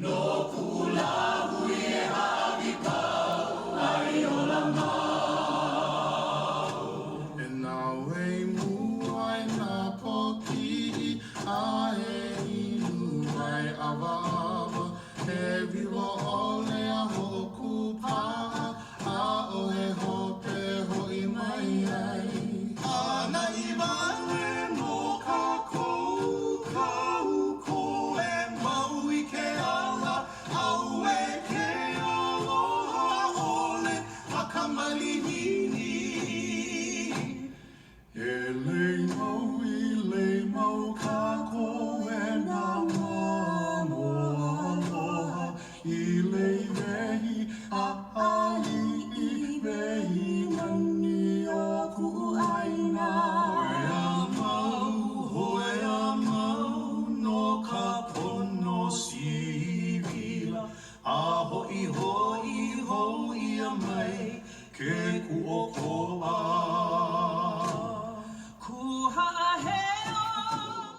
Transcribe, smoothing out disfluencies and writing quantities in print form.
no kula hui e hawi pau ai o la mau. E nā wei muai nā poki a e inu ai awa awa he viwa ole a hoku pā a o he hope hoi mai ai. Ana i wale no ka kou kau ko e mau i ke ala au e ke aloha ole a ka malihini. E lei mau ka koe nā mamo aloha i lei wehi a ai i wehi nani o ku aina. Hoe a mau no ka pono siwila a hoi hoi hoi a mai ke ku o ko a